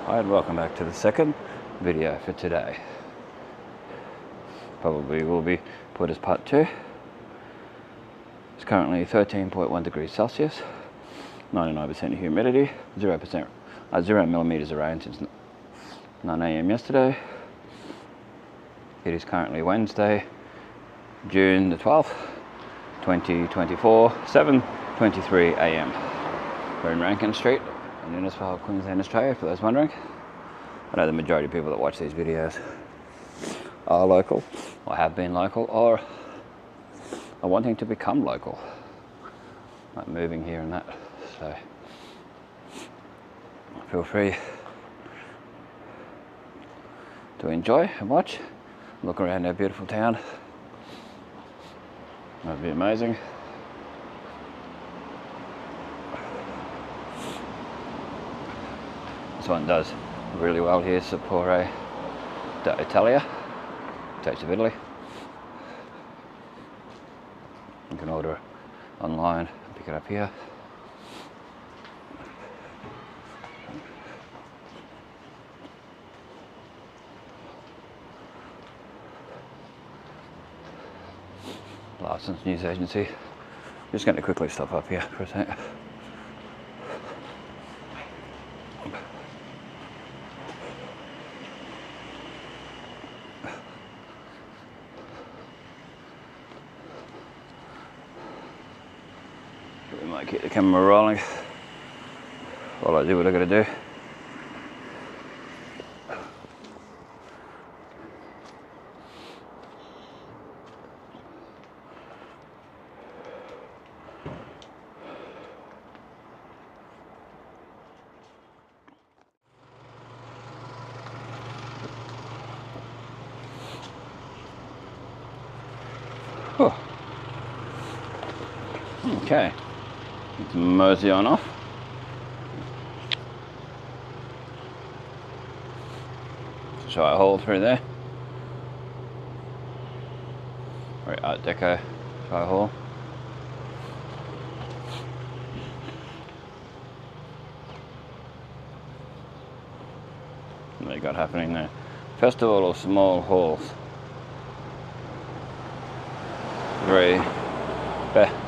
Hi and welcome back to the second video for today. Probably will be put as part 2. It's currently 13.1 degrees Celsius, 99% humidity, 0 millimeters of rain since 9 AM yesterday. It is currently Wednesday, June the 12th, 2024, 7:23 AM. We're in Rankin Street in Innisfail, Queensland, Australia, for those wondering. I know the majority of people that watch these videos are local, or have been local, or are wanting to become local, like moving here and that. So feel free to enjoy and watch, look around our beautiful town. That'd be amazing. This one does really well here, Sapore d'Italia, Taste of Italy. You can order online, pick it up here. Licensed news agency. Just going to quickly stop up here for a sec. We might keep the camera rolling while I do what I gotta do. Oh. Okay. Let's mosey on off. Let's try a hole through there. Very Art Deco, try a hole. What they got happening there? Festival of Small Halls.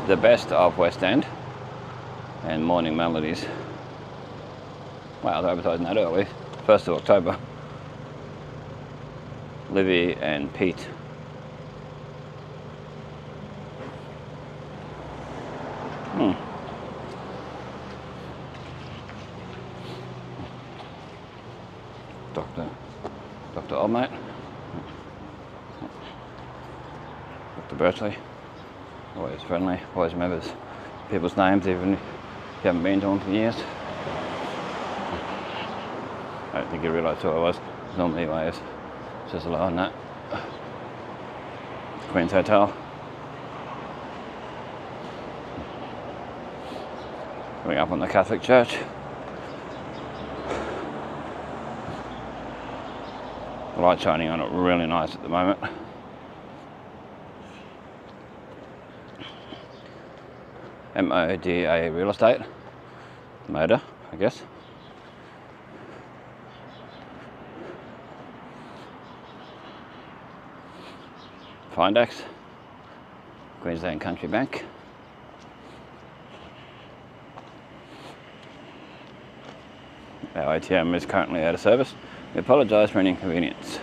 The best of West End and Morning Melodies. Wow, they're advertising that early. 1st of October. Livy and Pete. Dr. Oldmate. Dr. Birchley. Always friendly, always remembers people's names even if you haven't been to them for years. I don't think he realised who I was. Normally he waves. Says hello on that. Queen's Hotel. Coming up on the Catholic Church. The light shining on it really nice at the moment. MODA Real Estate. Moda, I guess. Findex. Queensland Country Bank. Our ATM is currently out of service. We apologise for any inconvenience.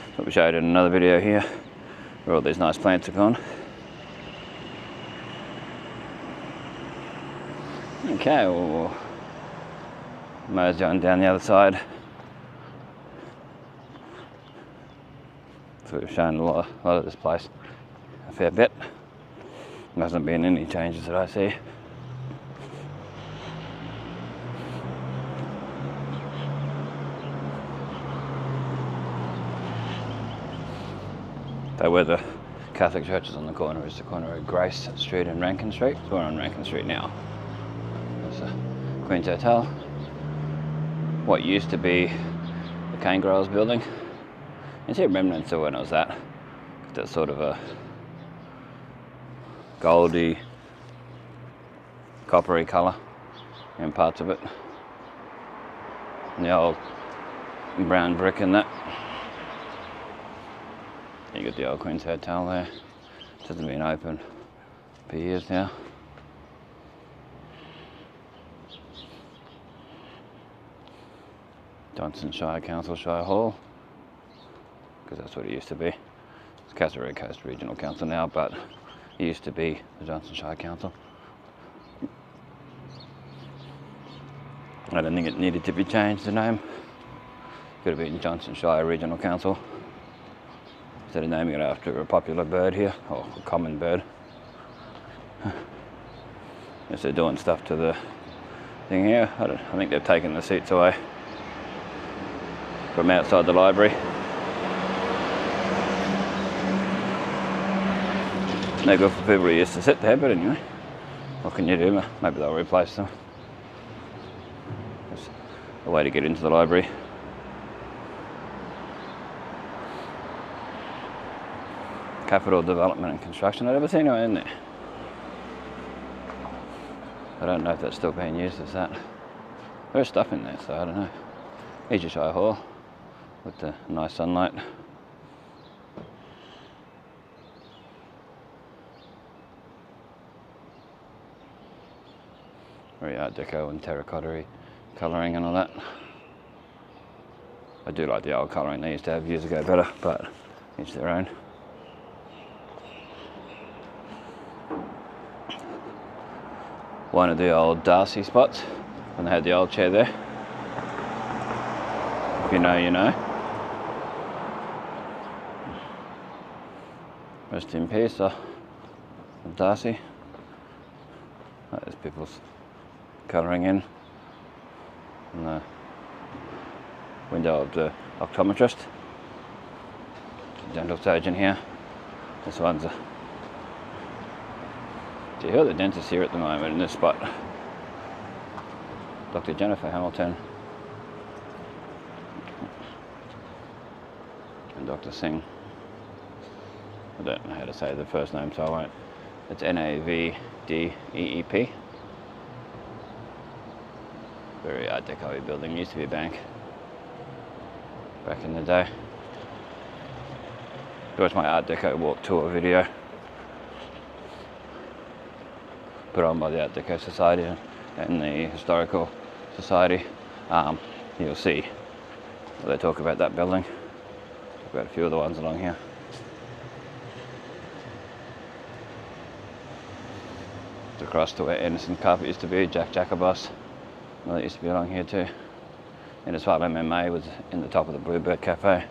That's what we showed in another video here, where all these nice plants are gone. Okay, we'll mosey on down the other side. So we've shown a lot of this place a fair bit. There hasn't been any changes that I see. So where the Catholic Church is on the corner is the corner of Grace Street and Rankin Street. So we're on Rankin Street now. Queen's Hotel, what used to be the Cane Growers building. You can see remnants of when it was that. That's sort of a goldy, coppery colour in parts of it. And the old brown brick and that. You got the old Queen's Hotel there. It hasn't been open for years now. Johnson Shire Council Shire Hall, because that's what it used to be. It's Kasserine Coast Regional Council now, but it used to be the Johnson Shire Council. I don't think it needed to be changed, the name. Could have been Johnson Shire Regional Council, instead of naming it after a popular bird here, or a common bird. Yes, they're doing stuff to the thing here. I think they've taken the seats away from outside the library. No good for people who used to sit there, but anyway, what can you do? Maybe they'll replace them. It's a way to get into the library. Capital Development and Construction. I've never seen anyone in there. I don't know if that's still being used as that. There's stuff in there, so I don't know. Here's your Shire Hall with the nice sunlight. Very Art Deco and terracotta colouring and all that. I do like the old colouring they used to have years ago better, but each their own. One of the old Darcy spots when they had the old chair there. If you know, you know. Rest in peace, Darcy. Oh, there's people's colouring in the window of the optometrist. Dental surgeon here. This one's a... Do you hear the dentist here at the moment in this spot? Dr. Jennifer Hamilton and Dr. Singh. I don't know how to say the first name, so I won't. It's Navdeep. Very Art Deco building. Used to be a bank back in the day. Watch my Art Deco walk tour video put on by the Art Deco Society and the Historical Society. You'll see they talk about that building. Talk about a few of the ones along here. It's across to where Anderson Carpet used to be, Jack Jacobus. Well, that used to be along here too. Innisfail MMA was in the top of the Bluebird Cafe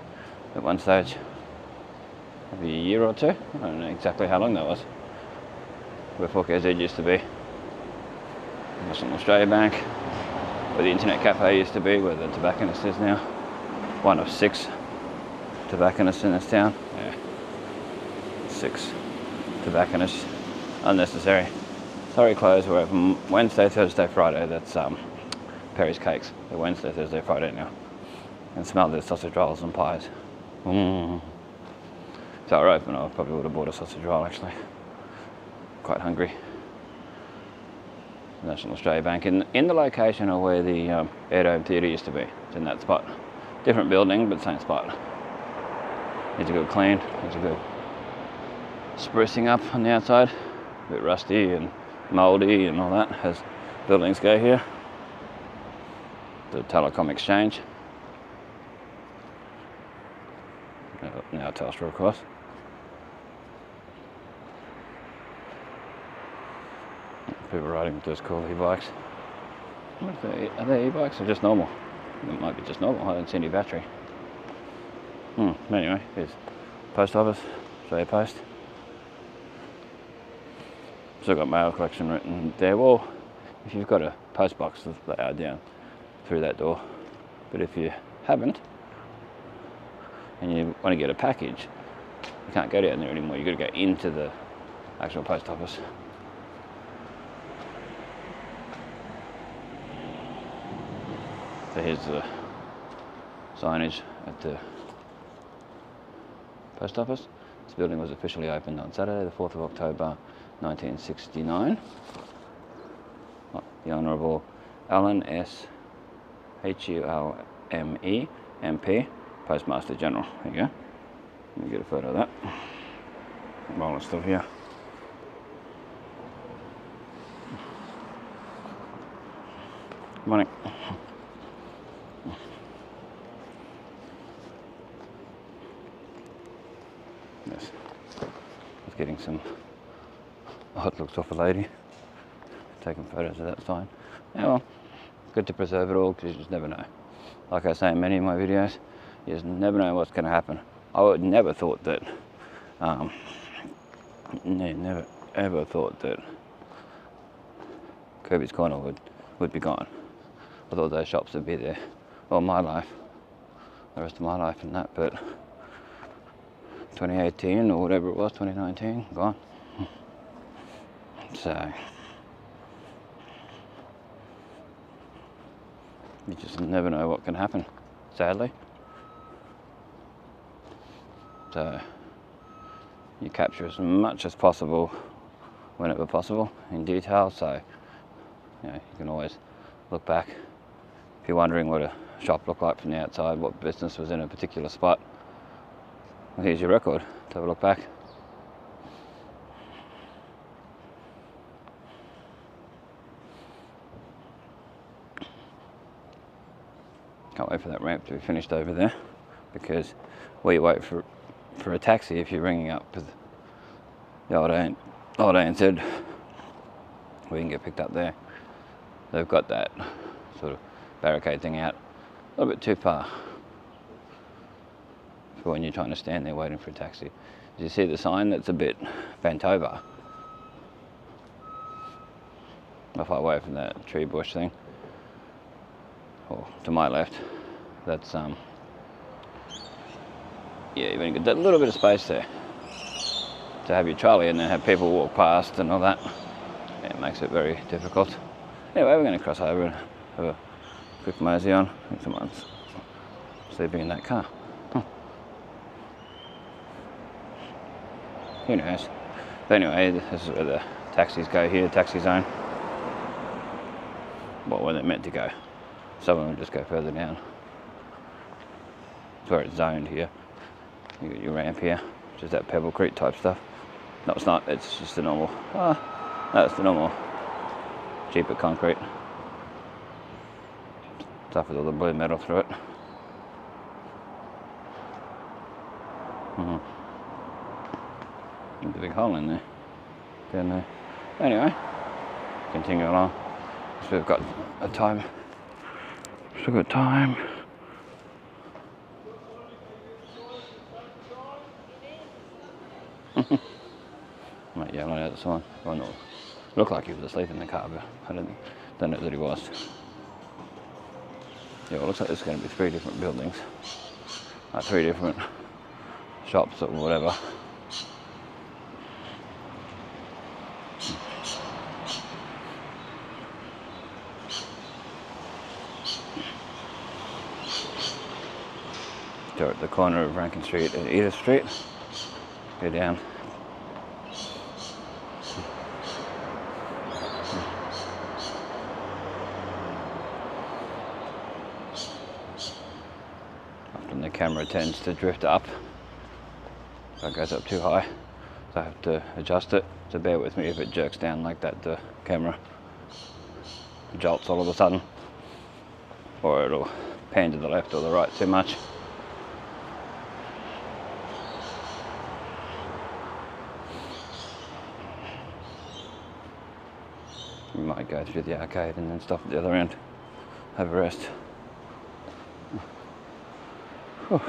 at one stage. Maybe a year or two. I don't know exactly how long that was. Where Fork AZ used to be. National Australia Bank. Where the Internet Cafe used to be, where the tobacconist is now. One of 6 tobacconists in this town. Yeah. 6 tobacconists. Unnecessary. Sorry, closed. We're open Wednesday, Thursday, Friday. That's Perry's Cakes. They're Wednesday, Thursday, Friday now. And smell the sausage rolls and pies. If they were open, I probably would have bought a sausage roll actually. Quite hungry. National Australia Bank in the location of where the Air Dome Theatre used to be. It's in that spot. Different building, but same spot. Needs a good clean. Needs a good sprucing up on the outside. A bit rusty and mouldy and all that as buildings go here. The Telecom Exchange. Now Telstra, of course. People riding with those cool e-bikes. Are they e-bikes or just normal? It might be just normal. I don't see any battery. Anyway, here's post office. Australia Post. Still got mail collection written there. Well, if you've got a post box, they are down through that door. But if you haven't, and you want to get a package, you can't go down there anymore. You've got to go into the actual post office. So here's the signage at the post office. This building was officially opened on Saturday, the 4th of October, 1969. The Honourable Alan S. Hulme, MP, Postmaster General. There you go. Let me get a photo of that. While it's still here. Good morning. Yes. I was getting some odd looks off a lady. Taking photos of that sign. Yeah, well, good to preserve it all because you just never know. Like I say in many of my videos, you just never know what's going to happen. I would never thought that, never ever thought that Kirby's Corner would be gone. I thought those shops would be there all my life, the rest of my life and that, but 2018 or whatever it was, 2019, gone. So, you just never know what can happen, sadly. So, you capture as much as possible, whenever possible, in detail, so you can always look back. If you're wondering what a shop looked like from the outside, what business was in a particular spot, well, here's your record to have a look back. Can't wait for that ramp to be finished over there, because where you wait for a taxi, if you're ringing up with the old ANZ, we can get picked up there. They've got that sort of barricade thing out a little bit too far for when you're trying to stand there waiting for a taxi. Do you see the sign that's a bit bent over? Not far away from that tree bush thing, or to my left, that's yeah, you've only got that little bit of space there to have your trolley and then have people walk past and all that. Yeah, it makes it very difficult. Anyway, we're going to cross over and have a quick mosey on. I think someone's sleeping in that car. Who knows? But anyway, this is where the taxis go here, taxi zone. Well, where they're meant to go. Some of them just go further down. It's where it's zoned here. You got your ramp here, which is that Pebble Creek type stuff. No, it's not. It's just the normal. No, it's the normal, cheaper concrete stuff with all the blue metal through it. There's a big hole in there, down there. Anyway, continue along. So we've got a time. Still got time. Might yell out at someone. Oh no. Looked like he was asleep in the car, but I don't know that he was. Yeah, well, it looks like there's going to be 3 different buildings. 3 different shops or whatever. So at the corner of Rankin Street and Edith Street. Go down. Often the camera tends to drift up. So it goes up too high. So I have to adjust it. So bear with me if it jerks down like that, the camera jolts all of a sudden. Or it'll pan to the left or the right too much. We might go through the arcade and then stop at the other end, have a rest. Whew.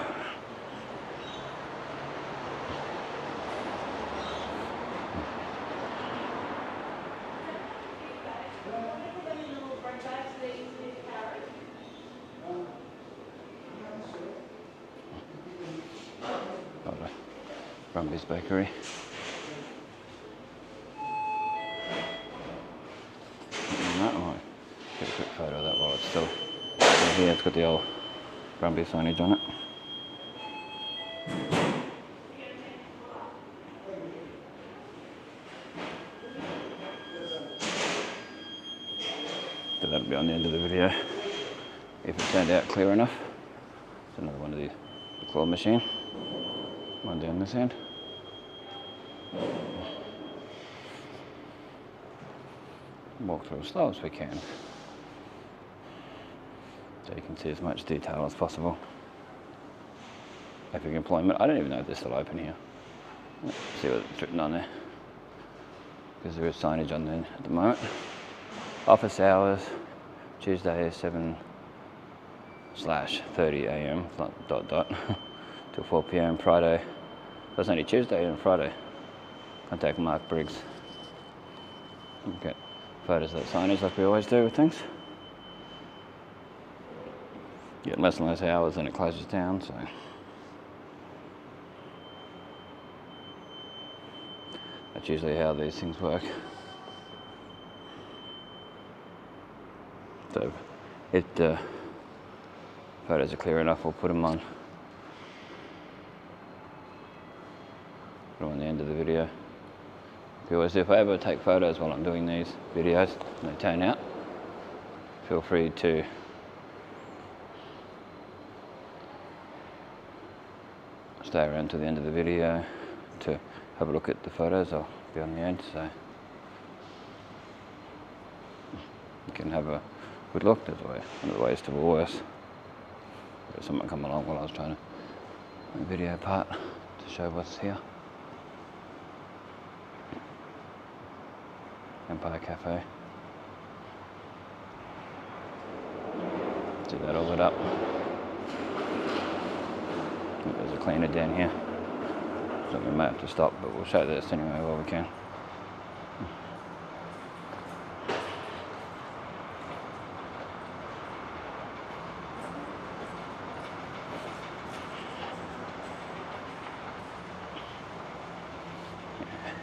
Brumby's Bakery. Get a quick photo of that while it's still here. It's got the old Brumby signage on it. So that'll be on the end of the video if it turned out clear enough. It's another one of the claw machine. One down this end. Walk through as slow as we can, so you can see as much detail as possible. Epic employment. I don't even know if they're still open here. Let's see what's written on there, because there is signage on there at the moment. Office hours, Tuesday 7/30 AM till 4 PM. Friday, that's only Tuesday and Friday. Contact Mark Briggs. Okay, photos of that signage like we always do with things. You get less and less hours and it closes down, so. That's usually how these things work. So if photos are clear enough, we'll put them on. Put them on the end of the video. If I ever take photos while I'm doing these videos and they turn out, feel free to stay around to the end of the video to have a look at the photos. I'll be on the end, so you can have a good look. There's one of the ways to worse. There's someone come along while I was trying to video part to show what's here. Empire Cafe. See that all lit up. There's a cleaner down here. So we might have to stop, but we'll show this anyway while we can.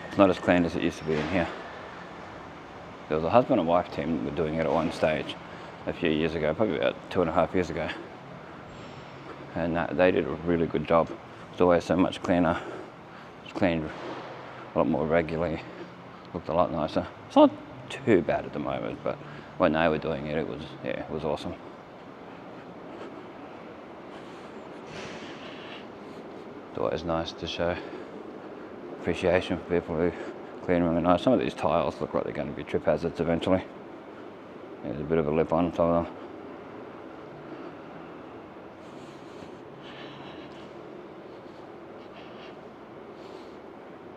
It's not as clean as it used to be in here. There was a husband and wife team that were doing it at one stage a few years ago, probably about 2.5 years ago. And they did a really good job. It's always so much cleaner. It's cleaned a lot more regularly. Looked a lot nicer. It's not too bad at the moment, but when they were doing it, it was awesome. It's always nice to show appreciation for people who clean really nice. Some of these tiles look like they're going to be trip hazards eventually. There's a bit of a lip on some of them.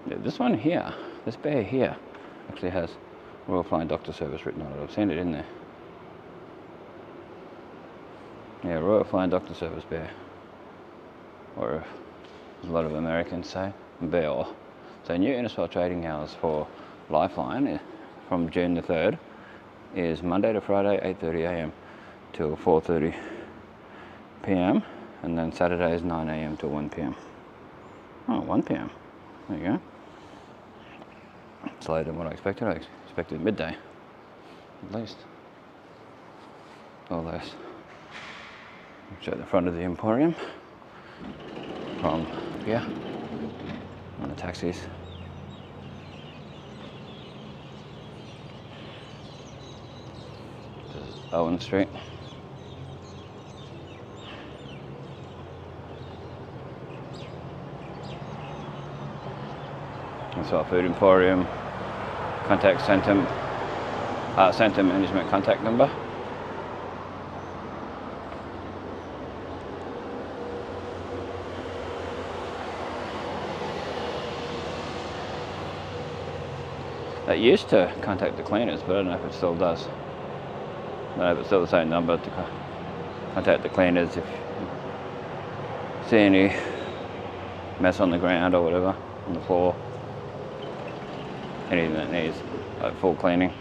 Yeah, this one here, this bear here, actually has Royal Flying Doctor Service written on it. I've seen it in there. Yeah, Royal Flying Doctor Service bear. Or as a lot of Americans say, bear. So new Innisfail trading hours for Lifeline from June the 3rd is Monday to Friday, 8:30 AM till 4:30 PM, and then Saturday is 9 AM till 1 PM. Oh, 1 PM. There you go. It's later than what I expected. I expected midday, at least. All those. Show the front of the Emporium from here on the taxis. This is Owen Street. That's our food emporium. Contact Centum management contact number. It used to contact the cleaners, but I don't know if it still does. I don't know if it's still the same number to contact the cleaners if you see any mess on the ground or whatever, on the floor. Anything that needs like full cleaning.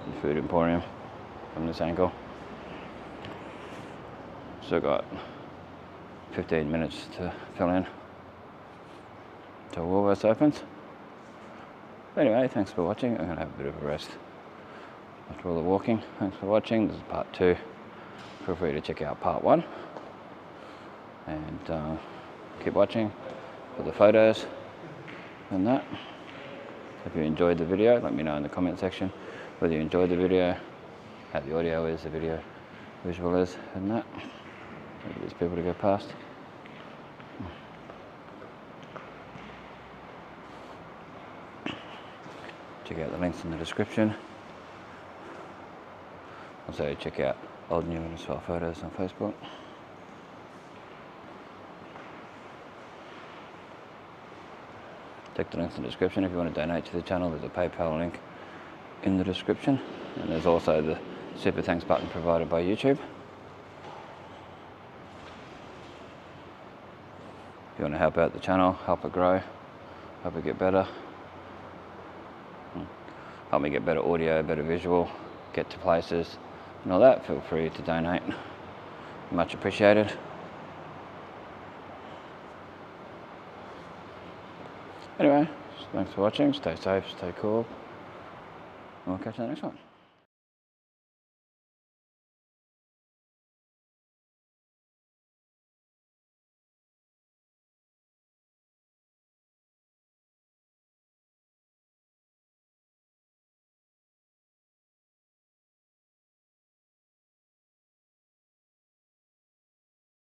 The food emporium from this angle. Still got 15 minutes to fill in till Woolworths opens. Anyway, thanks for watching. I'm going to have a bit of a rest after all the walking. Thanks for watching. This is part 2. Feel free to check out part 1. And keep watching for the photos and that. If you enjoyed the video, let me know in the comment section whether you enjoyed the video. how the audio is, the video visual is, and that. Maybe there's people to go past. Check out the links in the description. Also check out old, new Innisfail photos on Facebook. Check the links in the description if you want to donate to the channel. There's a PayPal link in the description, and there's also the super thanks button provided by YouTube. If you want to help out the channel, help it grow, help it get better, help me get better audio, better visual, get to places and all that, feel free to donate. Much appreciated. Anyway, thanks for watching. Stay safe, stay cool, and we'll catch you in the next one.